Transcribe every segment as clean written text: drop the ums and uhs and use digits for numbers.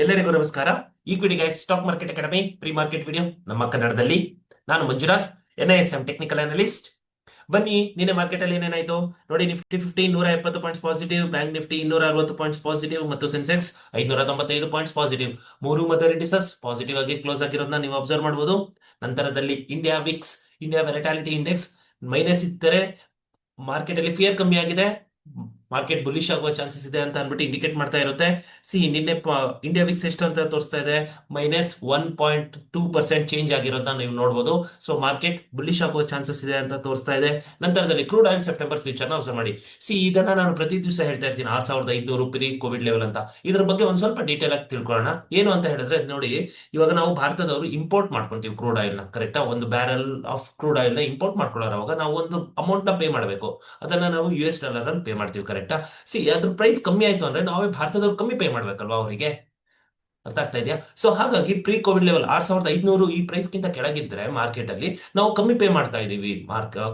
ಎಲ್ಲರಿಗೂ ನಮಸ್ಕಾರ. Equity Guys stock market academy pre market video ನಮ್ಮ ಕನ್ನಡದಲ್ಲಿ. ನಾನು ಮಂಜುನಾಥ್, NISM ಟೆಕ್ನಿಕಲ್ ಅನಲಿಸ್ಟ್. ಬನ್ನಿ, ನಿನ್ನೆ ಮಾರ್ಕೆಟ್ ಅಲ್ಲಿ ಏನೇನಾಯ್ತು ನೋಡಿ. Nifty 170 points positive, bank Nifty 260 points positive ಮತ್ತು ಸೆನ್ಸೆಕ್ಸ್ 595 ಪಾಯಿಂಟ್ಸ್ ಪಾಸಿಟಿವ್. ಮೂರು ಮದರ್ ಇಂಡಿಸಸ್ ಪಾಸಿಟಿವ್ ಆಗಿ ಕ್ಲೋಸ್ ಆಗಿರೋದನ್ನ ನೀವು ಅಬ್ಸರ್ವ್ ಮಾಡಬಹುದು. ನಂತರದಲ್ಲಿ India VIX, India volatility index minus ಇದ್ದರೆ ಮಾರ್ಕೆಟ್ ಅಲ್ಲಿ ಫಿಯರ್ ಕಮ್ಮಿ ಆಗಿದೆ, ಮಾರ್ಕೆಟ್ ಬುಲಿಶ್ ಆಗುವ ಚಾನ್ಸಸ್ ಇದೆ ಅಂತ ಅನ್ಬಿಟ್ಟು ಇಂಡಿಕೇಟ್ ಮಾಡ್ತಾ ಇರುತ್ತೆ. ನಿನ್ನೆ ಇಂಡಿಯಾ ವಿಕ್ಸ್ ಎಷ್ಟು ಅಂತ ತೋರಿಸ್ತಾ ಇದೆ, -1.2% ಚೇಂಜ್ ಆಗಿರೋದನ್ನ ನೀವು ನೋಡಬಹುದು. ಸೊ ಮಾರ್ಕೆಟ್ ಬುಲಿಶ್ ಆಗುವ ಚಾನ್ಸಸ್ ಇದೆ ಅಂತ ತೋರಿಸ್ತಾ ಇದೆ. ನಂತರದಲ್ಲಿ ಕ್ರೂಡ್ ಆಯಿಲ್ ಸೆಪ್ಟೆಂಬರ್ ಫ್ಯೂಚರ್ ನ ಅಬ್ಸರ್ವ್ ಮಾಡಿ. ಇದನ್ನ ನಾನು ಪ್ರತಿ ದಿವಸ ಹೇಳ್ತಾ ಇರ್ತೀನಿ, 6500 ಪ್ರೀ ಕೋವಿಡ್ ಲೆವೆಲ್ ಅಂತ. ಇದ್ರ ಬಗ್ಗೆ ಒಂದ್ ಸ್ವಲ್ಪ ಡೀಟೇಲ್ ಆಗಿ ತಿಳ್ಕೊಳ್ಳೋಣ. ಏನು ಅಂತ ಹೇಳಿದ್ರೆ ನೋಡಿ, ಇವಾಗ ನಾವು ಭಾರತದವರು ಇಂಪೋರ್ಟ್ ಮಾಡ್ಕೊಂತೀವಿ ಕ್ರೂಡ್ ಆಯಿಲ್ ನ, ಕರೆಕ್ಟಾ? ಒಂದು ಬ್ಯಾರಲ್ ಆಫ್ ಕ್ರೂಡ್ ಆಯಿಲ್ ನ ಇಂಪೋರ್ಟ್ ಮಾಡ್ಕೊಳ್ಳೋವಾಗ ನಾವು ಒಂದು ಅಮೌಂಟ್ ನ ಪೇ ಮಾಡಬೇಕು. ಅದನ್ನ ನಾವು US ಡಾಲರ್ ಅಲ್ಲಿ ಪೇ ಮಾಡ್ತೀವಿ, ಕರೆಕ್ಟಾ? ಅದ್ರ ಪ್ರೈಸ್ ಕಮ್ಮಿ ಆಯ್ತು ಅಂದ್ರೆ ನಾವೇ ಭಾರತದವ್ರು ಕಮ್ಮಿ ಪೇ ಮಾಡ್ಬೇಕಲ್ವಾ ಅವರಿಗೆ? ಅರ್ಥ ಆಗ್ತಾ ಇದೆಯಾ? ಸೊ ಹಾಗಾಗಿ ಪ್ರೀ ಕೋವಿಡ್ ಲೆವೆಲ್ 6500 ಈ ಪ್ರೈಸ್ ಗಿಂತ ಕೆಳಗಿದ್ರೆ ಮಾರ್ಕೆಟ್ ಅಲ್ಲಿ ನಾವು ಕಮ್ಮಿ ಪೇ ಮಾಡ್ತಾ ಇದೀವಿ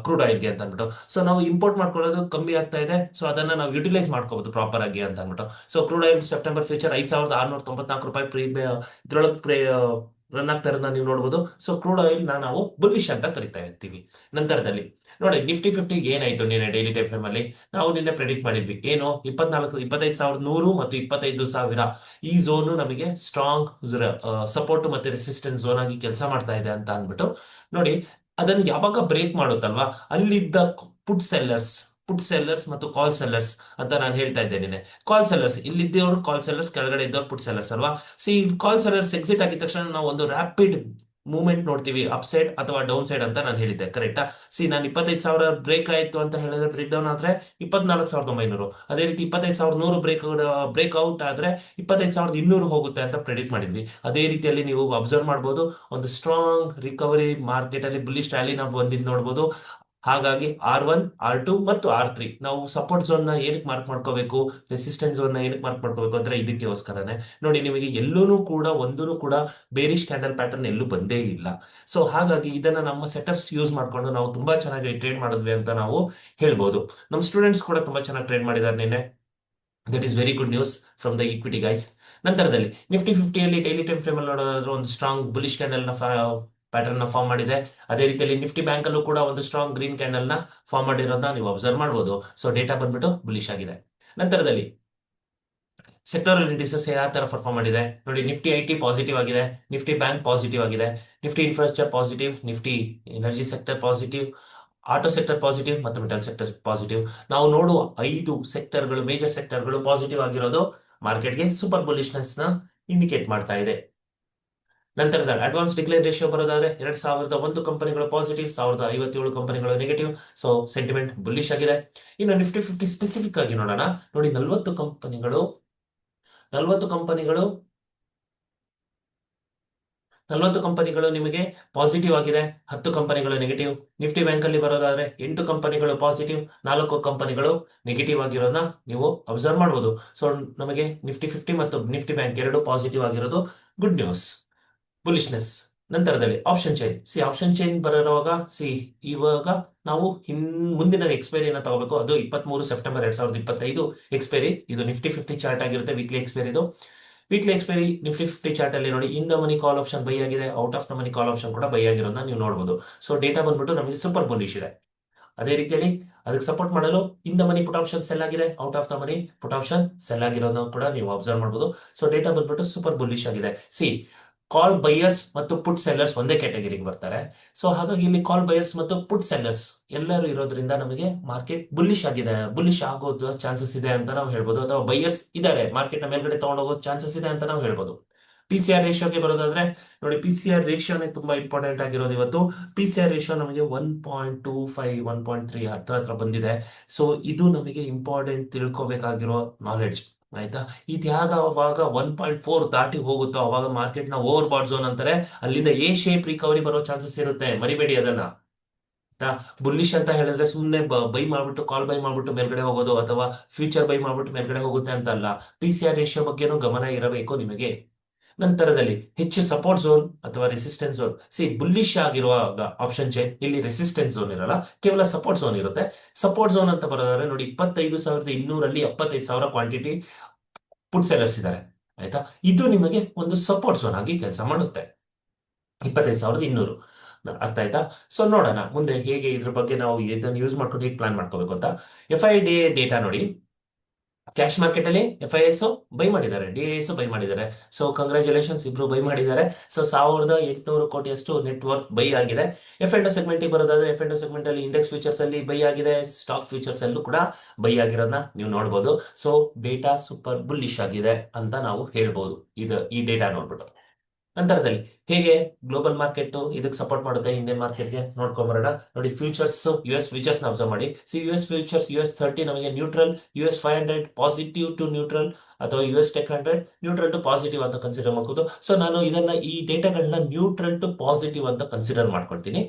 ಕ್ರೂಡ್ ಆಯಿಲ್ಗೆ ಅಂತ ಅಂದ್ಬಿಟ್ಟು. ಸೊ ನಾವು ಇಂಪೋರ್ಟ್ ಮಾಡ್ಕೊಳ್ಳೋದು ಕಮ್ಮಿ ಆಗ್ತಾ ಇದೆ. ಸೊ ಅದನ್ನ ನಾವು ಯುಟಿಲೈಸ್ ಮಾಡ್ಕೋಬಹುದು ಪ್ರಾಪರ್ ಆಗಿ ಅಂತ ಅಂದ್ಬಿಟ್ಟು. So crude oil September future ₹5694 pre ಇದ್ರೊಳಗೆ ರನ್ ಆಗ್ತಾ ಇರೋದನ್ನ ನೀವು ನೋಡಬಹುದು. ಸೊ ಕ್ರೂಡ್ ಆಯಿಲ್ ನಾವು ಬುಲಿಶ್ ಅಂತ ಕರಿತಾ ಇರ್ತೀವಿ. ನಂತರದಲ್ಲಿ ನೋಡಿ, ನಿಫ್ಟಿ 50 ಏನಾಯ್ತು ನಿನ್ನೆ ಡೈಲಿ ಟೈಮ್ ಫ್ರೇಮ್ ಅಲ್ಲಿ? ನಾವು ನಿನ್ನೆ ಪ್ರೆಡಿಕ್ಟ್ ಮಾಡಿದ್ವಿ ಏನು, 25,100 ಮತ್ತು 25,000 ಈ ಝೋನ್ ನಮಗೆ ಸ್ಟ್ರಾಂಗ್ ಸಪೋರ್ಟ್ ಮತ್ತೆ ರೆಸಿಸ್ಟೆನ್ಸ್ ಝೋನ್ ಆಗಿ ಕೆಲಸ ಮಾಡ್ತಾ ಇದೆ ಅಂತ ಅಂದ್ಬಿಟ್ಟು ನೋಡಿ. ಅದನ್ನ ಯಾವಾಗ ಬ್ರೇಕ್ ಮಾಡುತ್ತಲ್ವಾ, ಅಲ್ಲಿದ್ದ ಪುಟ್ ಸೆಲ್ಲರ್ಸ್ ಮತ್ತು ಕಾಲ್ ಸೆಲ್ಲರ್ಸ್ ಅಂತ ನಾನು ಹೇಳ್ತಾ ಇದ್ದೇನೆ. ಕಾಲ್ ಸೆಲ್ಲರ್ಸ್ ಇಲ್ಲಿದ್ದವರು ಕಾಲ್ ಸೆಲ್ಲರ್ಸ್, ಕೆಳಗಡೆ ಇದ್ದವ್ರು ಪುಟ್ ಸೆಲ್ಲರ್ಸ್ ಅಲ್ವಾ? ಕಾಲ್ ಸೆಲ್ಲರ್ಸ್ ಎಕ್ಸಿಟ್ ಆಗಿದ ತಕ್ಷಣ ನಾವು ಒಂದು ರ್ಯಾಪಿಡ್ ಮೂವ್ಮೆಂಟ್ ನೋಡ್ತೀವಿ, ಅಪ್ ಸೈಡ್ ಅಥವಾ ಡೌನ್ ಸೈಡ್ ಅಂತ ನಾನು ಹೇಳಿದ್ದೆ, ಕರೆಕ್ಟಾ? ನಾನು 25,000 ಬ್ರೇಕ್ ಆಯ್ತು ಅಂತ ಹೇಳಿದ್ರೆ, ಬ್ರೇಕ್ ಡೌನ್ ಆದ್ರೆ 24,900. ಅದೇ ರೀತಿ 25,100 ಬ್ರೇಕ್ ಔಟ್ ಆದ್ರೆ 25,200 ಹೋಗುತ್ತೆ ಅಂತ ಪ್ರೆಡಿಕ್ಟ್ ಮಾಡಿದ್ವಿ. ಅದೇ ರೀತಿಯಲ್ಲಿ ನೀವು ಅಬ್ಸರ್ವ್ ಮಾಡಬಹುದು, ಒಂದು ಸ್ಟ್ರಾಂಗ್ ರಿಕವರಿ ಮಾರ್ಕೆಟ್ ಅಲ್ಲಿ ಬುಲ್ಲಿಶ್ ರ್ಯಾಲಿ ನಾವು ಬಂದಿದ್ದು ನೋಡಬಹುದು. ಹಾಗಾಗಿ R1, R2 ಮತ್ತು R3 ನಾವು ಸಪೋರ್ಟ್ ಝೋನ್ ನ ಏನಕ್ಕೆ ಮಾರ್ಕ್ ಮಾಡ್ಕೋಬೇಕು, ರೆಸಿಸ್ಟೆನ್ಸ್ ಝೋನ್ ನ ಏನಕ್ಕೆ ಮಾರ್ಕ್ ಮಾಡ್ಕೋಬೇಕು ಅಂದ್ರೆ ಇದಕ್ಕೋಸ್ಕರನೇ. ನೋಡಿ, ನಿಮಗೆ ಎಲ್ಲೂ ಕೂಡ ಒಂದೂ ಕೂಡ ಬೇರಿಶ್ ಕ್ಯಾಂಡಲ್ ಪ್ಯಾಟರ್ನ್ ಎಲ್ಲೂ ಬಂದೇ ಇಲ್ಲ. ಸೊ ಹಾಗಾಗಿ ಇದನ್ನ ನಮ್ಮ ಸೆಟಪ್ಸ್ ಯೂಸ್ ಮಾಡ್ಕೊಂಡು ನಾವು ತುಂಬಾ ಚೆನ್ನಾಗಿ ಟ್ರೇಡ್ ಮಾಡಿದ್ವಿ ಅಂತ ನಾವು ಹೇಳ್ಬೋದು. ನಮ್ಮ ಸ್ಟೂಡೆಂಟ್ಸ್ ಕೂಡ ತುಂಬಾ ಚೆನ್ನಾಗಿ ಟ್ರೇಡ್ ಮಾಡಿದ್ದಾರೆ ನಿನ್ನೆ. That is very good news from the equity guys. ನಂತರದಲ್ಲಿ ನಿಫ್ಟಿ 50 ಅಲ್ಲಿ ಡೈಲಿ ಟೈಮ್ ಫ್ರೇಮ್ ಅಲ್ಲಿ ನೋಡೋದಾದ್ರೆ ಒಂದು ಸ್ಟ್ರಾಂಗ್ ಬುಲಿಶ್ ಕ್ಯಾಂಡಲ್ ನ ಪ್ಯಾಟರ್ನ್ ನ ಫಾರ್ಮ್ ಮಾಡಿದೆ. ಅದೇ ರೀತಿಯಲ್ಲಿ ನಿಫ್ಟಿ ಬ್ಯಾಂಕ್ ಅಲ್ಲೂ ಕೂಡ ಒಂದು ಸ್ಟ್ರಾಂಗ್ ಗ್ರೀನ್ ಕ್ಯಾಂಡಲ್ ನ ಫಾರ್ಮ್ ಮಾಡಿರೋದನ್ನ ನೀವು ಅಬ್ಸರ್ವ್ ಮಾಡಬಹುದು. ಸೊ ಡೇಟಾ ಬಂದ್ಬಿಟ್ಟು ಬುಲಿಶ್ ಆಗಿದೆ. ನಂತರದಲ್ಲಿ ಸೆಕ್ಟರಲ್ ಇಂಡಿಸಸ್ ಯಾವ ತರ ಪರ್ಫಾರ್ಮ್ ಮಾಡಿದೆ ನೋಡಿ. ನಿಫ್ಟಿ IT ಪಾಸಿಟಿವ್ ಆಗಿದೆ, ನಿಫ್ಟಿ ಬ್ಯಾಂಕ್ ಪಾಸಿಟಿವ್ ಆಗಿದೆ, Nifty infrastructure positive, Nifty energy sector positive, auto sector positive ಮತ್ತು ಮೆಟಲ್ ಸೆಕ್ಟರ್ ಪಾಸಿಟಿವ್. ನಾವು ನೋಡುವ 5 ಸೆಕ್ಟರ್ಗಳು, ಮೇಜರ್ ಸೆಕ್ಟರ್ಗಳು ಪಾಸಿಟಿವ್ ಆಗಿರೋದು ಮಾರ್ಕೆಟ್ಗೆ ಸೂಪರ್ ಬುಲಿಶ್ನೆಸ್ ನ ಇಂಡಿಕೇಟ್ ಮಾಡ್ತಾ ಇದೆ. ನಂತರದ ಅಡ್ವಾನ್ಸ್ ಡಿಕ್ಲೇರ್ ರೇಷಿಯೋ ಬರೋದಾದ್ರೆ 2001 ಕಂಪನಿಗಳು ಪಾಸಿಟಿವ್, 1057 ಕಂಪನಿಗಳು ನೆಗೆಟಿವ್. ಸೊ ಸೆಂಟಿಮೆಂಟ್ ಬುಲಿಶ್ ಆಗಿದೆ. ಇನ್ನು ನಿಫ್ಟಿ 50 ಸ್ಪೆಸಿಫಿಕ್ ಆಗಿ ನೋಡೋಣ ನೋಡಿ. 40 ಕಂಪನಿಗಳು 40 ಕಂಪನಿಗಳು ನಿಮಗೆ ಪಾಸಿಟಿವ್ ಆಗಿದೆ, 10 ಕಂಪನಿಗಳು ನೆಗೆಟಿವ್. ನಿಫ್ಟಿ ಬ್ಯಾಂಕ್ ಅಲ್ಲಿ ಬರೋದಾದ್ರೆ 8 ಕಂಪನಿಗಳು ಪಾಸಿಟಿವ್, 4 ಕಂಪನಿಗಳು ನೆಗೆಟಿವ್ ಆಗಿರೋದನ್ನ ನೀವು ಅಬ್ಸರ್ವ್ ಮಾಡಬಹುದು. ಸೊ ನಮಗೆ ನಿಫ್ಟಿ 50 ಮತ್ತು ನಿಫ್ಟಿ ಬ್ಯಾಂಕ್ ಎರಡು ಪಾಸಿಟಿವ್ ಆಗಿರೋದು ಗುಡ್ ನ್ಯೂಸ್, ಬುಲಿಶ್ನೆಸ್. ನಂತರದಲ್ಲಿ ಆಪ್ಷನ್ ಚೈನ್. ಆಪ್ಷನ್ ಚೈನ್ ಬರೋವಾಗ ಇವಾಗ ನಾವು ಮುಂದಿನ ಎಕ್ಸ್ಪೈರಿನ ತಗೋಬೇಕು. ಅದು 23 ಸೆಪ್ಟೆಂಬರ್ 2025 ಎಕ್ಸ್ಪೈರಿ. ಇದು ನಿಫ್ಟಿ 50 ಚಾರ್ಟ್ ಆಗಿರುತ್ತೆ, ವೀಕ್ಲಿ ಎಕ್ಸ್ಪೈರಿ. ಇದು ವೀಕ್ಲಿ ಎಕ್ಸ್ಪೈರಿ ನಿಫ್ಟಿ 50 ಚಾರ್ಟ್ ಅಲ್ಲಿ ನೋಡಿ, in the money call option buy ಆಗಿದೆ, out of the money call option ಕೂಡ ಬೈ ಆಗಿರೋದನ್ನ ನೀವು ನೋಡಬಹುದು. ಸೊ ಡೇಟಾ ಬಂದ್ಬಿಟ್ಟು ನಮಗೆ ಸೂಪರ್ ಬುಲಿಶ್ ಇದೆ. ಅದೇ ರೀತಿಯಲ್ಲಿ ಅದಕ್ಕೆ ಸಪೋರ್ಟ್ ಮಾಡಲು in the money put option sell ಆಗಿದೆ, out of the money put option sell ಆಗಿರೋದನ್ನ ಕೂಡ ನೀವು ಅಬ್ಸರ್ವ್ ಮಾಡಬಹುದು. ಸೊ ಡೇಟಾ ಬಂದ್ಬಿಟ್ಟು ಸೂಪರ್ ಬುಲಿಶ್ ಆಗಿದೆ. ಕಾಲ್ ಬೈಯರ್ಸ್ ಮತ್ತು ಪುಟ್ ಸೆಲ್ಲರ್ಸ್ ಒಂದೇ ಕ್ಯಾಟಗರಿಗೆ ಬರ್ತಾರೆ. ಸೊ ಹಾಗಾಗಿ ಇಲ್ಲಿ ಕಾಲ್ ಬೈಯರ್ಸ್ ಮತ್ತು ಪುಟ್ ಸೆಲ್ಲರ್ಸ್ ಎಲ್ಲರೂ ಇರೋದ್ರಿಂದ ನಮಗೆ ಮಾರ್ಕೆಟ್ ಬುಲಿಶ್ ಆಗಿದೆ, ಬುಲಿಶ್ ಆಗೋದು ಚಾನ್ಸಸ್ ಇದೆ ಅಂತ ನಾವು ಹೇಳ್ಬೋದು. ಅಥವಾ ಬೈಯರ್ಸ್ ಇದಾರೆ, ಮಾರ್ಕೆಟ್ ನ ಮೇಲ್ಗಡೆ ತಗೊಂಡೋಗೋ ಚಾನ್ಸಸ್ ಇದೆ ಅಂತ ನಾವು ಹೇಳ್ಬೋದು. PCR ರೇಷಿಯೋಗೆ ಬರೋದಾದ್ರೆ ನೋಡಿ, PCR ರೇಷಿಯೋನೇ ತುಂಬಾ ಇಂಪಾರ್ಟೆಂಟ್ ಆಗಿರೋದು ಇವತ್ತು. PCR ರೇಷಿಯೋ ನಮಗೆ 1.25 1.3 ಹತ್ರ ಬಂದಿದೆ. ಸೊ ಇದು ನಮಗೆ ಇಂಪಾರ್ಟೆಂಟ್ ತಿಳ್ಕೊಬೇಕಾಗಿರೋ ನಾಲೆಡ್ಜ್, ಆಯ್ತಾ? ಇದ್ಯಾವಾಗ 1.4 ದಾಟಿ ಹೋಗುತ್ತೋ ಅವಾಗ ಮಾರ್ಕೆಟ್ ನ ಓವರ್ ಬಾಟ್ ಝೋನ್ ಅಂತಾರೆ. ಅಲ್ಲಿಂದ ಎ ಶೇಪ್ ರಿಕವರಿ ಬರೋ ಚಾನ್ಸಸ್ ಇರುತ್ತೆ, ಮರಿಬೇಡಿ ಅದನ್ನ. ಬುಲ್ಲಿಶ್ ಅಂತ ಹೇಳಿದ್ರೆ ಸುಮ್ಮನೆ ಬೈ ಮಾಡ್ಬಿಟ್ಟು ಕಾಲ್ ಬೈ ಮಾಡ್ಬಿಟ್ಟು ಮೇಲ್ಗಡೆ ಹೋಗೋದು ಅಥವಾ ಫ್ಯೂಚರ್ ಬೈ ಮಾಡ್ಬಿಟ್ಟು ಮೇಲ್ಗಡೆ ಹೋಗುತ್ತೆ ಅಂತ ಅಲ್ಲ. PCR ರೇಷಿಯೋ ಬಗ್ಗೆನೂ ಗಮನ ಇರಬೇಕು ನಿಮಗೆ. ನಂತರದಲ್ಲಿ ಹೆಚ್ಚು ಸಪೋರ್ಟ್ ಝೋನ್ ಅಥವಾ ರೆಸಿಸ್ಟೆನ್ಸ್ ಝೋನ್. ಬುಲ್ಲಿಶ್ ಆಗಿರುವಾಗ ಆಪ್ಷನ್ ಚೈನ್ ಇಲ್ಲಿ ರೆಸಿಸ್ಟೆನ್ಸ್ ಝೋನ್ ಇರಲ್ಲ, ಕೇವಲ ಸಪೋರ್ಟ್ ಝೋನ್ ಇರುತ್ತೆ. ಸಪೋರ್ಟ್ ಝೋನ್ ಅಂತ ಬರೋದಾದ್ರೆ ನೋಡಿ, 25,200 ಅಲ್ಲಿ 75,000 ಕ್ವಾಂಟಿಟಿ ಪುಟ್ ಸೆಲ್ಲರ್ಸ್ ಇದ್ದಾರೆ. ಆಯ್ತಾ. ಇದು ನಿಮಗೆ ಒಂದು ಸಪೋರ್ಟ್ ಝೋನ್ ಆಗಿ ಕೆಲಸ ಮಾಡುತ್ತೆ. 25,200. ಅರ್ಥ ಆಯ್ತಾ. ಸೊ ನೋಡೋಣ ಮುಂದೆ ಹೇಗೆ ಇದ್ರ ಬಗ್ಗೆ ನಾವು ಇದನ್ನು ಯೂಸ್ ಮಾಡ್ಕೊಂಡು ಹೇಗೆ ಪ್ಲಾನ್ ಮಾಡ್ಕೋಬೇಕು ಅಂತ. FIDA ಡೇಟಾ ನೋಡಿ. ಕ್ಯಾಶ್ ಮಾರ್ಕೆಟ್ ಅಲ್ಲಿ FIS ಬೈ ಮಾಡಿದ್ದಾರೆ, DIS ಬೈ ಮಾಡಿದ್ದಾರೆ. ಸೊ ಕಂಗ್ರಾಚುಲೇಷನ್ಸ್, ಇಬ್ರು ಬೈ ಮಾಡಿದ್ದಾರೆ. ಸೊ 1,800 ಕೋಟಿಯಷ್ಟು ನೆಟ್ವರ್ಕ್ ಬೈ ಆಗಿದೆ. F&O ಸೆಗ್ಮೆಂಟ್ ಬರೋದಾದ್ರೆ F&O ಸೆಗ್ಮೆಂಟ್ ಅಲ್ಲಿ ಇಂಡೆಕ್ಸ್ ಫ್ಯೂಚರ್ಸ್ ಅಲ್ಲಿ ಬೈ ಆಗಿದೆ, ಸ್ಟಾಕ್ ಫ್ಯೂಚರ್ಸ್ ಅಲ್ಲೂ ಕೂಡ ಬೈ ಆಗಿರೋದನ್ನ ನೀವು ನೋಡ್ಬೋದು. ಸೊ ಡೇಟಾ ಸೂಪರ್ ಬುಲ್ಲಿಶ್ ಆಗಿದೆ ಅಂತ ನಾವು ಹೇಳ್ಬೋದು ಈ ಡೇಟಾ ನೋಡ್ಬಿಟ್ಟು. ನಂತರದಲ್ಲಿ ಹೇಗೆ ಗ್ಲೋಬಲ್ ಮಾರ್ಕೆಟ್ ಇದಕ್ಕೆ ಸಪೋರ್ಟ್ ಮಾಡುತ್ತೆ ಇಂಡಿಯನ್ ಮಾರ್ಕೆಟ್ಗೆ ನೋಡ್ಕೊಂಬರೋಣ. ನೋಡಿ ಫ್ಯೂಚರ್ಸ್, US ಫ್ಯೂಚರ್ಸ್ ಅಬ್ಸರ್ವ್ ಮಾಡಿ. ಸೊ US ಫ್ಯೂಚರ್ಸ್ US30 ನಮಗೆ neutral, US 500 positive to neutral, ಅಥವಾ US Tech 100 neutral to positive ಅಂತ ಕನ್ಸಿಡರ್ ಮಾಡ್ಬೋದು. ಸೊ ನಾನು ಈ ಡೇಟಾಗಳನ್ನ ನ್ಯೂಟ್ರಲ್ ಟು ಪಾಸಿಟಿವ್ ಅಂತ ಕನ್ಸಿಡರ್ ಮಾಡ್ಕೊಳ್ತೀನಿ.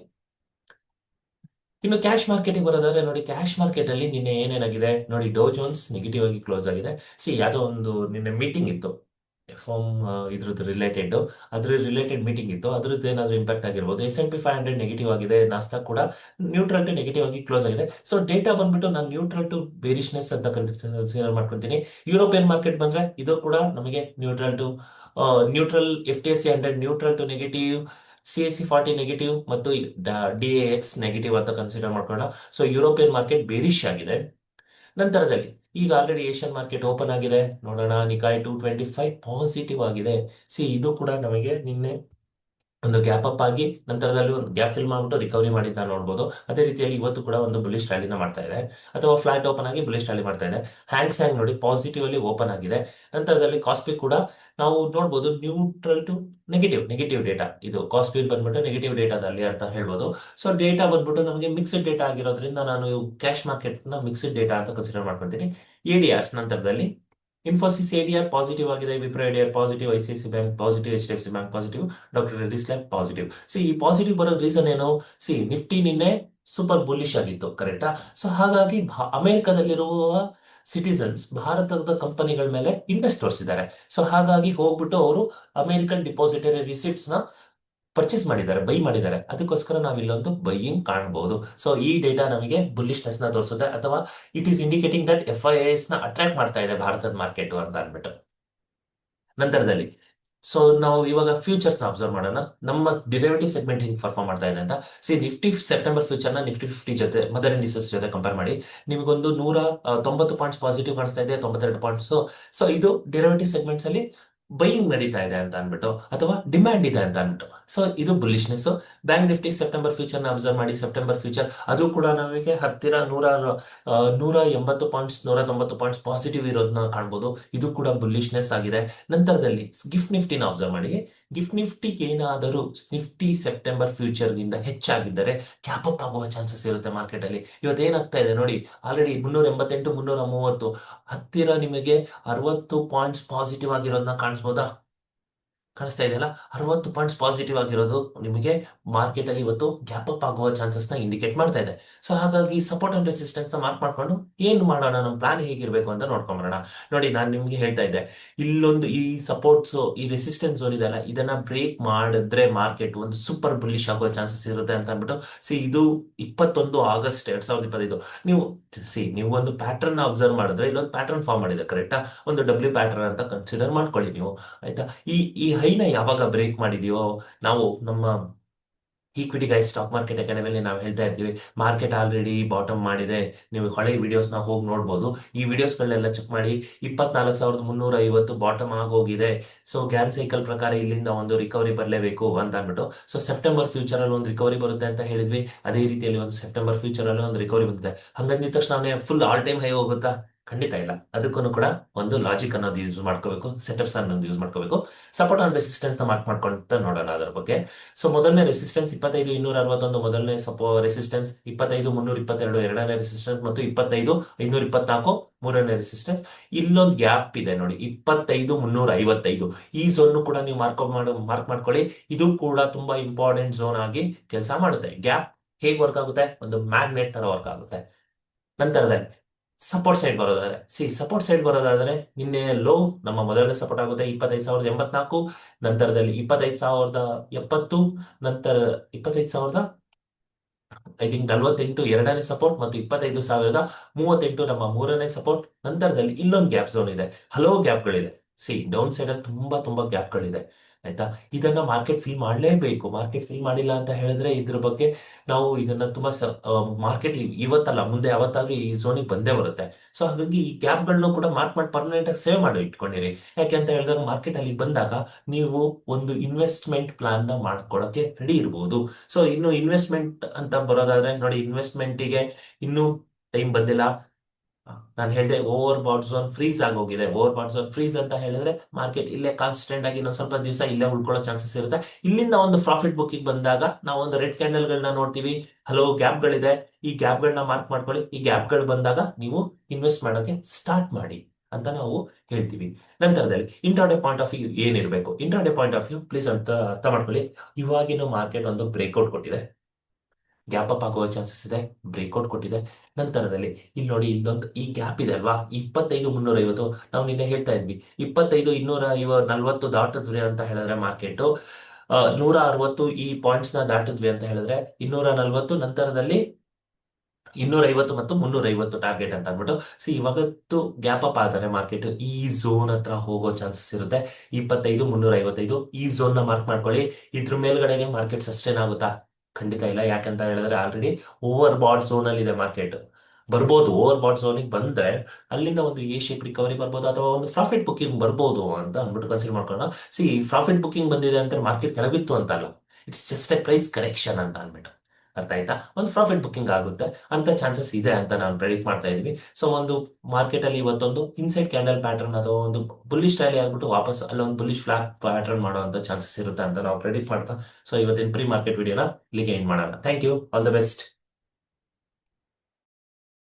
ಇನ್ನು ಕ್ಯಾಶ್ ಮಾರ್ಕೆಟಿಗೆ ಬರೋದಾದ್ರೆ ನೋಡಿ, ಕ್ಯಾಶ್ ಮಾರ್ಕೆಟ್ ಅಲ್ಲಿ ನಿನ್ನೆ ಏನೇನಾಗಿದೆ ನೋಡಿ, ಡೋ ಜೋನ್ಸ್ ನೆಗೆಟಿವ್ ಆಗಿ ಕ್ಲೋಸ್ ಆಗಿದೆ. ಯಾವುದೋ ಒಂದು ನಿನ್ನೆ ಮೀಟಿಂಗ್ ಇತ್ತು ಫಾರ್ಮ್ ಇದ್ರದ್ದು ರಿಲೇಟೆಡ್, ಅದ್ರ ರಿಲೇಟೆಡ್ ಮೀಟಿಂಗ್ ಇತ್ತು, ಅದ್ರದ್ದು ಏನಾದ್ರು ಇಂಪ್ಯಾಕ್ಟ್ ಆಗಿರ್ಬೋದು. S&P 500 ನೆಗೆಟಿವ್ ಆಗಿದೆ, ನಾಸ್ತಾಕ್ ಕೂಡ ನ್ಯೂಟ್ರಲ್ ಟು ನೆಗೆಟಿವ್ ಆಗಿ ಕ್ಲೋಸ್ ಆಗಿದೆ. ಸೊ ಡೇಟಾ ಬಂದ್ಬಿಟ್ಟು ನಾನು ನ್ಯೂಟ್ರಲ್ ಟು ಬೇರಿಶ್ನೆಸ್ ಅಂತ ಕನ್ಸಿಡರ್ ಮಾಡ್ಕೊಂತೀನಿ. ಯುರೋಪಿಯನ್ ಮಾರ್ಕೆಟ್ ಬಂದ್ರೆ ಇದು ಕೂಡ ನಮಗೆ neutral FTSE 100 neutral to negative, CAC 40 negative ಮತ್ತು DAX ನೆಗೆಟಿವ್ ಅಂತ ಕನ್ಸಿಡರ್ ಮಾಡ್ಕೊಳ್ಳೋಣ. ಸೊ ಯುರೋಪಿಯನ್ ಮಾರ್ಕೆಟ್ ಬೇರಿಶ್ ಆಗಿದೆ. ನಂತರದಲ್ಲಿ ಈಗ ಆಲ್ರೆಡಿ ಏಷ್ಯನ್ ಮಾರ್ಕೆಟ್ ಓಪನ್ ಆಗಿದೆ, ನೋಡೋಣ. ನಿಕಾಯ್ 225 ಪಾಸಿಟಿವ್ ಆಗಿದೆ. ಇದು ಕೂಡ ನಮಗೆ ನಿನ್ನೆ ಒಂದು ಗ್ಯಾಪ್ ಅಪ್ ಆಗಿ ನಂತರದಲ್ಲಿ ಒಂದು ಗ್ಯಾಪ್ ಫಿಲ್ ಮಾಡ್ಬಿಟ್ಟು ರಿಕವರಿ ಮಾಡಿದ್ದ ನೋಡ್ಬೋದು. ಅದೇ ರೀತಿಯಲ್ಲಿ ಇವತ್ತು ಕೂಡ ಒಂದು ಬುಲಿಶ್ ರ್ಯಾಲಿನ ಮಾಡ್ತಾ ಇದೆ, ಅಥವಾ ಫ್ಲಾಟ್ ಓಪನ್ ಆಗಿ ಬುಲಿಶ್ ರ್ಯಾಲಿ ಮಾಡ್ತಾ ಇದೆ. ಹ್ಯಾಂಗ್ ನೋಡಿ ಪಾಸಿಟಿವ್ ಅಲ್ಲಿ ಓಪನ್ ಆಗಿದೆ. ನಂತರದಲ್ಲಿ ಕಾಸ್ಪಿ ಕೂಡ ನಾವು ನೋಡ್ಬೋದು ನ್ಯೂಟ್ರಲ್ ಟು ನೆಗೆಟಿವ್ ಡೇಟಾ. ಇದು ಕಾಸ್ಪಿ ಬಂದ್ಬಿಟ್ಟು ನೆಗೆಟಿವ್ ಡೇಟಾದಲ್ಲಿ ಅಂತ ಹೇಳ್ಬೋದು. ಸೊ ಡೇಟಾ ಬಂದ್ಬಿಟ್ಟು ನಮಗೆ ಮಿಕ್ಸ್ಡ್ ಡೇಟಾ ಆಗಿರೋದ್ರಿಂದ ನಾನು ಕ್ಯಾಶ್ ಮಾರ್ಕೆಟ್ ನ ಮಿಕ್ಸ್ಡ್ ಡೇಟಾ ಅಂತ ಕನ್ಸಿಡರ್ ಮಾಡ್ಕೊತೀನಿ. ADRs ನಂತರದಲ್ಲಿ ಇನ್ಫೋಸಿಸ್ ADR ಪಾಸಿಟಿವ್ ಆಗಿದೆ, Wipro ADR positive, ICICI bank positive, HDFC bank positive, doctor Reddy's lab positive. ಈ ಪಾಸಿಟಿವ್ ಬರೋ ರೀಸನ್ ಏನು? ನಿಫ್ಟಿ ನಿನ್ನೆ ಸೂಪರ್ ಬುಲ್ಲಿಶ್ ಆಗಿತ್ತು, ಕರೆಕ್ಟಾ. ಸೊ ಹಾಗಾಗಿ ಅಮೆರಿಕದಲ್ಲಿರುವ ಸಿಟಿಸನ್ಸ್ ಭಾರತದ ಕಂಪನಿಗಳ ಮೇಲೆ ಇಂಟ್ರೆಸ್ಟ್ ತೋರಿಸಿದ್ದಾರೆ. ಸೊ ಹಾಗಾಗಿ ಹೋಗ್ಬಿಟ್ಟು ಅವರು ಅಮೆರಿಕನ್ ಡಿಪಾಸಿಟರಿ ರಿಸಿಪ್ಟ್ಸ್ ನ ಪರ್ಚೇಸ್ ಮಾಡಿದ್ದಾರೆ, ಬೈ ಮಾಡಿದ್ದಾರೆ. ಅದಕ್ಕೋಸ್ಕರ ನಾವು ಇಲ್ಲೊಂದು ಬೈಯಿಂಗ್ ಕಾಣಬಹುದು. ಸೊ ಈ ಡೇಟಾ ನಮಗೆ ಬುಲ್ಲಿಶ್ನೆಸ್ ನ ತೋರಿಸುತ್ತೆ, ಅಥವಾ it is indicating that FIIs ನ ಅಟ್ರಾಕ್ಟ್ ಮಾಡ್ತಾ ಇದೆ ಭಾರತದ ಮಾರ್ಕೆಟ್ ಅಂತ ಅಂದ್ಬಿಟ್ಟು. ನಂತರದಲ್ಲಿ ಸೊ ನಾವು ಇವಾಗ ಫ್ಯೂಚರ್ಸ್ ನ ಅಬ್ಸರ್ವ್ ಮಾಡೋಣ, ನಮ್ಮ ಡಿರೈವೇಟಿವ್ ಸೆಗ್ಮೆಂಟ್ ಹಿಂಗ್ ಪರ್ಫಾರ್ಮ್ ಮಾಡ್ತಾ ಇದೆ ಅಂತ. ನಿಫ್ಟಿ ಸೆಪ್ಟೆಂಬರ್ ಫ್ಯೂಚರ್ ನ ನಿಫ್ಟಿ 50 ಜೊತೆ ಮದರ್ ಇಂಡಿಸಸ್ ಜೊತೆ ಕಂಪೇರ್ ಮಾಡಿ ನಿಮಗೊಂದು 190 ಪಾಯಿಂಟ್ಸ್ ಪಾಸಿಟಿವ್ ಕಾಣಿಸ್ತಾ ಇದೆ, 92 ಪಾಯಿಂಟ್ಸ್. ಸೊ ಇದು ಡಿರೈವೇಟಿವ್ ಸೆಗ್ಮೆಂಟ್ಸ್ ಅಲ್ಲಿ ಬೈಯಿಂಗ್ ನಡೀತಾ ಇದೆ ಅಂತ ಅನ್ಬಿಟ್ಟು, ಅಥವಾ ಡಿಮ್ಯಾಂಡ್ ಇದೆ ಅಂತ ಅನ್ಬಿಟ್ಟು. ಸೊ ಇದು ಬುಲ್ಲಿಶ್ನೆಸ್. ಬ್ಯಾಂಕ್ ನಿಫ್ಟಿ ಸೆಪ್ಟೆಂಬರ್ ಫ್ಯೂಚರ್ ನ ಅಬ್ಸರ್ವ್ ಮಾಡಿ. ಸೆಪ್ಟೆಂಬರ್ ಫ್ಯೂಚರ್ ಅದು ಕೂಡ ನಮಗೆ ಹತ್ತಿರ 180 ಪಾಯಿಂಟ್ಸ್ 190 ಪಾಯಿಂಟ್ಸ್ ಪಾಸಿಟಿವ್ ಇರೋದನ್ನ ಕಾಣ್ಬೋದು. ಇದು ಕೂಡ ಬುಲ್ಲಿಶ್ನೆಸ್ ಆಗಿದೆ. ನಂತರದಲ್ಲಿ ಗಿಫ್ಟ್ ನಿಫ್ಟಿನ ಅಬ್ಸರ್ವ್ ಮಾಡಿ. ಗಿಫ್ಟ್ ನಿಫ್ಟಿಗೆ ಏನಾದರೂ ನಿಫ್ಟಿ ಸೆಪ್ಟೆಂಬರ್ ಫ್ಯೂಚರ್ ಗಿಂತ ಹೆಚ್ಚಾಗಿದ್ದರೆ ಕ್ಯಾಪ್ ಅಪ್ ಆಗುವ ಚಾನ್ಸಸ್ ಇರುತ್ತೆ ಮಾರ್ಕೆಟ್ ಅಲ್ಲಿ. ಇವತ್ತು ಏನಾಗ್ತಾ ಇದೆ ನೋಡಿ, ಆಲ್ರೆಡಿ 388 330 ಹತ್ತಿರ ನಿಮಗೆ 60 ಪಾಯಿಂಟ್ಸ್ ಪಾಸಿಟಿವ್ ಆಗಿರೋದನ್ನ ಕಾಣಿಸ್ತಾ ಇದೆಯಲ್ಲ. 60 ಪಾಯಿಂಟ್ಸ್ ಪಾಸಿಟಿವ್ ಆಗಿರೋದು ನಿಮಗೆ ಮಾರ್ಕೆಟ್ ಅಲ್ಲಿ ಇವತ್ತು ಗ್ಯಾಪ್ ಅಪ್ ಆಗುವ ಚಾನ್ಸಸ್ ನ ಇಂಡಿಕೇಟ್ ಮಾಡ್ತಾ ಇದೆ. ಸೊ ಹಾಗಾಗಿ ಸಪೋರ್ಟ್ ಅಂಡ್ ರೆಸಿಸ್ಟೆನ್ಸ್ ನ ಮಾರ್ಕ್ ಮಾಡ್ಕೊಂಡು ಏನ್ ಮಾಡೋಣ, ನಮ್ಮ ಪ್ಲಾನ್ ಹೇಗಿರ್ಬೇಕು ಅಂತ ನೋಡ್ಕೊಂಬರೋಣ. ನೋಡಿ ನಾನು ನಿಮ್ಗೆ ಹೇಳ್ತಾ ಇದ್ದೆ, ಇಲ್ಲೊಂದು ಈ ಸಪೋರ್ಟ್ಸ್ ಈ ರೆಸಿಸ್ಟೆನ್ಸ್ ಝೋನ್ ಇದೆಲ್ಲ, ಇದನ್ನ ಬ್ರೇಕ್ ಮಾಡಿದ್ರೆ ಮಾರ್ಕೆಟ್ ಒಂದು ಸೂಪರ್ ಬುಲ್ಲಿಶ್ ಆಗುವ ಚಾನ್ಸಸ್ ಇರುತ್ತೆ ಅಂತ ಅಂದ್ಬಿಟ್ಟು. ಇದು 21 ಆಗಸ್ಟ್ 2025. ನೀವು ಒಂದು ಪ್ಯಾಟರ್ನ್ ಅಬ್ಸರ್ವ್ ಮಾಡಿದ್ರೆ ಇಲ್ಲೊಂದು ಪ್ಯಾಟರ್ನ್ ಫಾರ್ಮ್ ಮಾಡಿದೆ, ಕರೆಕ್ಟಾ. ಒಂದು W ಪ್ಯಾಟರ್ನ್ ಅಂತ ಕನ್ಸಿಡರ್ ಮಾಡ್ಕೊಳ್ಳಿ ನೀವು, ಆಯ್ತಾ. ಈ ಹೈನ ಯಾವಾಗ ಬ್ರೇಕ್ ಮಾಡಿದೀವೋ ನಾವು ನಮ್ಮ ಈಕ್ವಿಟಿ ಗೈಸ್ ಸ್ಟಾಕ್ ಮಾರ್ಕೆಟ್ ಅಕಾಡೆಮಿಯಲ್ಲಿ ನಾವು ಹೇಳ್ತಾ ಇರ್ತೀವಿ, ಮಾರ್ಕೆಟ್ ಆಲ್ರೆಡಿ ಬಾಟಮ್ ಮಾಡಿದೆ. ನೀವು ಹಳೆ ವಿಡಿಯೋಸ್ ನ ಹೋಗಿ ನೋಡ್ಬೋದು. ಈ ವಿಡಿಯೋಸ್ಗಳನ್ನೆಲ್ಲ ಚೆಕ್ ಮಾಡಿ. 24,350 ಬಾಟಮ್ ಆಗೋಗಿದೆ. ಸೊ ಗ್ಯಾನ್ ಸೈಕಲ್ ಪ್ರಕಾರ ಇಲ್ಲಿಂದ ಒಂದು ರಿಕವರಿ ಬರಲೇಬೇಕು ಅಂತ ಅಂದ್ಬಿಟ್ಟು. ಸೊ ಸೆಪ್ಟೆಂಬರ್ ಫ್ಯೂಚರ್ ಅಲ್ಲಿ ಒಂದು ರಿಕವರಿ ಬರುತ್ತೆ ಅಂತ ಹೇಳಿದ್ವಿ. ಅದೇ ರೀತಿಯಲ್ಲಿ ಒಂದು ಸೆಪ್ಟೆಂಬರ್ ಫ್ಯೂಚರ್ ಅಲ್ಲಿ ಒಂದು ರಿಕವರಿ ಬಂದಿದೆ. ಹಂಗಂದಿದ ತಕ್ಷಣ ಫುಲ್ ಆಲ್ ಟೈಮ್ ಹೈ ಹೋಗುತ್ತಾ? ಖಂಡಿತ ಇಲ್ಲ. ಅದಕ್ಕೂ ಕೂಡ ಒಂದು ಲಾಜಿಕ್ ಅನ್ನೋದು ಯೂಸ್ ಮಾಡ್ಕೋಬೇಕು, ಸೆಟಪ್ಸ್ ಅನ್ನೋದು ಯೂಸ್ ಮಾಡ್ಕೋಬೇಕು. ಸಪೋರ್ಟ್ ಅಂಡ್ ರೆಸಿಸ್ಟೆನ್ಸ್ ನ ಮಾರ್ಕ್ ಮಾಡ್ಕೊಂತ ನೋಡೋಣ ಅದರ ಬಗ್ಗೆ. ಸೊ ಮೊದಲನೇ ರೆಸಿಸ್ಟೆನ್ಸ್ 25,261 ಮೊದಲನೇ ರೆಸಿಸ್ಟೆನ್ಸ್, 25,322 ಎರಡನೇ ರೆಸಿಸ್ಟೆನ್ಸ್, ಮತ್ತು 25,524 ಮೂರನೇ ರೆಸಿಸ್ಟೆನ್ಸ್. ಇಲ್ಲೊಂದು ಗ್ಯಾಪ್ ಇದೆ ನೋಡಿ, 25,355. ಈ ಝೋನ್ ಕೂಡ ನೀವು ಮಾರ್ಕ್ ಮಾಡ್ಕೊಳ್ಳಿ. ಇದು ಕೂಡ ತುಂಬಾ ಇಂಪಾರ್ಟೆಂಟ್ ಝೋನ್ ಆಗಿ ಕೆಲಸ ಮಾಡುತ್ತೆ. ಗ್ಯಾಪ್ ಹೇಗೆ ವರ್ಕ್ ಆಗುತ್ತೆ? ಒಂದು ಮ್ಯಾಗ್ನೆಟ್ ತರ ವರ್ಕ್ ಆಗುತ್ತೆ. ನಂತರದಲ್ಲಿ ಸಪೋರ್ಟ್ ಸೈಡ್ ಬರೋದಾದ್ರೆ ನಿನ್ನೆ ಲೋ ನಮ್ಮ ಮೊದಲನೇ ಸಪೋರ್ಟ್ ಆಗುತ್ತೆ 25,084. ನಂತರದಲ್ಲಿ 25,070, ನಂತರ 25,000 48 ಎರಡನೇ ಸಪೋರ್ಟ್, ಮತ್ತು 25,038 ನಮ್ಮ ಮೂರನೇ ಸಪೋರ್ಟ್. ನಂತರದಲ್ಲಿ ಇಲ್ಲೊಂದು ಗ್ಯಾಪ್ ಝೋನ್ ಇದೆ, ಹಲವು ಗ್ಯಾಪ್ಗಳಿದೆ. ಡೌನ್ ಸೈಡ್ ಅಲ್ಲಿ ತುಂಬಾ ಗ್ಯಾಪ್ಗಳಿದೆ. ಆಯ್ತಾ, ಇದನ್ನ ಮಾರ್ಕೆಟ್ ಫಿಲ್ ಮಾಡಲೇಬೇಕು. ಮಾರ್ಕೆಟ್ ಫಿಲ್ ಮಾಡಿಲ್ಲ ಅಂತ ಹೇಳಿದ್ರೆ ಇದ್ರ ಬಗ್ಗೆ ನಾವು ಇದನ್ನ ತುಂಬಾ ಮಾರ್ಕೆಟ್ ಇವತ್ತಲ್ಲ ಮುಂದೆ ಯಾವತ್ತಾದ್ರೂ ಈ ಝೋನಿಗೆ ಬಂದೇ ಬರುತ್ತೆ. ಸೊ ಹಾಗಾಗಿ ಈ ಗ್ಯಾಪ್ಗಳನ್ನೂ ಕೂಡ ಮಾರ್ಕ್ ಮಾಡಿ ಪರ್ಮನೆಂಟ್ ಆಗಿ ಸೇವ್ ಮಾಡಿ ಇಟ್ಕೊಂಡಿರಿ. ಯಾಕೆ ಅಂತ ಹೇಳಿದಾಗ ಮಾರ್ಕೆಟ್ ಅಲ್ಲಿ ಬಂದಾಗ ನೀವು ಒಂದು ಇನ್ವೆಸ್ಟ್ಮೆಂಟ್ ಪ್ಲಾನ್ ನ ಮಾಡ್ಕೊಳ್ಳೋಕೆ ರೆಡಿ ಇರ್ಬೋದು. ಸೊ ಇನ್ನು ಇನ್ವೆಸ್ಟ್ಮೆಂಟ್ ಅಂತ ಬರೋದಾದ್ರೆ ನೋಡಿ, ಇನ್ವೆಸ್ಟ್ಮೆಂಟಿಗೆ ಇನ್ನೂ ಟೈಮ್ ಬಂದಿಲ್ಲ. ನಾನು ಹೇಳಿದೆ ಓವರ್ ಬಾಟ್ ಝೋನ್ ಫ್ರೀಸ್ ಆಗೋಗಿದೆ. ಓವರ್ ಬಾಟ್ ಝೋನ್ ಫ್ರೀಸ್ ಅಂತ ಹೇಳಿದ್ರೆ ಮಾರ್ಕೆಟ್ ಇಲ್ಲೇ ಕಾನ್ಸ್ಟೆಂಟ್ ಆಗಿ ಇನ್ನೊಂದ್ ಸ್ವಲ್ಪ ದಿವಸ ಇಲ್ಲೇ ಉಳ್ಕೊಳ್ಳೋ ಚಾನ್ಸಸ್ ಇರುತ್ತೆ. ಇಲ್ಲಿಂದ ಒಂದು ಪ್ರಾಫಿಟ್ ಬುಕ್ಕಿಂಗ್ ಬಂದಾಗ ನಾವು ಒಂದು ರೆಡ್ ಕ್ಯಾಂಡಲ್ ಗಳನ್ನ ನೋಡ್ತೀವಿ, ಹಲವು ಗ್ಯಾಪ್ ಗಳಿದೆ. ಈ ಗ್ಯಾಪ್ ಗಳನ್ನ ಮಾರ್ಕ್ ಮಾಡ್ಕೊಳ್ಳಿ. ಈ ಗ್ಯಾಪ್ ಗಳು ಬಂದಾಗ ನೀವು ಇನ್ವೆಸ್ಟ್ ಮಾಡೋಕೆ ಸ್ಟಾರ್ಟ್ ಮಾಡಿ ಅಂತ ನಾವು ಹೇಳ್ತೀವಿ. ನಂತರದಲ್ಲಿ ಇಂಟ್ರಾಡೇ ಪಾಯಿಂಟ್ ಆಫ್ ವ್ಯೂ ಏನಿರಬೇಕು, intraday point of view please ಅಂತ ಅರ್ಥ ಮಾಡ್ಕೊಳ್ಳಿ. ಇವಾಗಿನ ಮಾರ್ಕೆಟ್ ಒಂದು ಬ್ರೇಕ್ಔಟ್ ಕೊಟ್ಟಿದೆ, ಗ್ಯಾಪ್ ಅಪ್ ಆಗುವ ಚಾನ್ಸಸ್ ಇದೆ, ಬ್ರೇಕ್ಔಟ್ ಕೊಟ್ಟಿದೆ. ನಂತರದಲ್ಲಿ ಇಲ್ಲಿ ನೋಡಿ, ಇಲ್ಲೊಂದು ಈ ಗ್ಯಾಪ್ ಇದೆ ಅಲ್ವಾ, 25,350. ನಾವು ನಿನ್ನೆ ಹೇಳ್ತಾ ಇದ್ವಿ 25,240 ದಾಟಿದ್ವಿ ಅಂತ ಹೇಳಿದ್ರೆ ಮಾರ್ಕೆಟ್ 160 ಈ ಪಾಯಿಂಟ್ಸ್ ನ ದಾಟಿದ್ವಿ ಅಂತ ಹೇಳಿದ್ರೆ 240, ನಂತರದಲ್ಲಿ 250 ಮತ್ತು 350 ಟಾರ್ಗೆಟ್ ಅಂತ ಅಂದ್ಬಿಟ್ಟು. ಇವತ್ತು ಗ್ಯಾಪ್ ಅಪ್ ಆದರೆ ಮಾರ್ಕೆಟ್ ಈ ಝೋನ್ ಹತ್ರ ಹೋಗೋ ಚಾನ್ಸಸ್ ಇರುತ್ತೆ. 25,355 ಈ ಝೋನ್ ನ ಮಾರ್ಕ್ ಮಾಡ್ಕೊಳ್ಳಿ. ಇದ್ರ ಮೇಲ್ಗಡೆಗೆ ಮಾರ್ಕೆಟ್ ಸಸ್ಟೈನ್ ಆಗುತ್ತಾ? ಖಂಡಿತ ಇಲ್ಲ. ಯಾಕಂತ ಹೇಳಿದ್ರೆ ಆಲ್ರೆಡಿ ಓವರ್ ಬಾಟ್ ಝೋನ್ ಅಲ್ಲಿ ಇದೆ ಮಾರ್ಕೆಟ್. ಬರ್ಬೋದು, ಓವರ್ ಬಾಟ್ ಝೋನಿಗೆ ಬಂದ್ರೆ ಅಲ್ಲಿಂದ ಒಂದು ಎ ಶೇಪ್ ರಿಕವರಿ ಬರ್ಬೋದು, ಅಥವಾ ಒಂದು ಪ್ರಾಫಿಟ್ ಬುಕಿಂಗ್ ಬರ್ಬೋದು ಅಂತ ಅಂದ್ಬಿಟ್ಟು ಕನ್ಸಿಡರ್ ಮಾಡ್ಕೊಳ್ಳೋಣ. ಪ್ರಾಫಿಟ್ ಬುಕಿಂಗ್ ಬಂದಿದೆ ಅಂತ ಮಾರ್ಕೆಟ್ ಕೆಳಗಿತ್ತು ಅಂತ ಅಲ್ಲ, it's just a price correction ಅಂತ ಅಂದ್ಬಿಟ್ಟು. ಅರ್ಥ ಆಯ್ತಾ? ಒಂದು ಪ್ರಾಫಿಟ್ ಬುಕಿಂಗ್ ಆಗುತ್ತೆ ಅಂತ ಚಾನ್ಸಸ್ ಇದೆ ಅಂತ ನಾನು ಪ್ರೆಡಿಕ್ಟ್ ಮಾಡ್ತಾ ಇದೀವಿ. ಸೊ ಒಂದು ಮಾರ್ಕೆಟ್ ಅಲ್ಲಿ ಇವತ್ತೊಂದು ಇನ್ಸೈಡ್ ಕ್ಯಾಂಡಲ್ ಪ್ಯಾಟರ್ನ್ ಅಥವಾ ಒಂದು ಬುಲ್ಲಿಶ್ ರ್ಯಾಲಿ ಆಗ್ಬಿಟ್ಟು ವಾಪಸ್ ಅಲ್ಲೊಂದು ಬುಲ್ಲಿಶ್ ಫ್ಲಾಗ್ ಪ್ಯಾಟರ್ನ್ ಮಾಡುವಂತ ಚಾನ್ಸಸ್ ಇರುತ್ತೆ ಅಂತ ನಾವು ಪ್ರೆಡಿಕ್ಟ್ ಮಾಡ್ತಾ, ಸೊ ಇವತ್ತಿನ ಪ್ರೀ ಮಾರ್ಕೆಟ್ ವಿಡಿಯೋನ ಇಲ್ಲಿಗೆ ಎಂಡ್ ಮಾಡೋಣ. Thank you, all the best.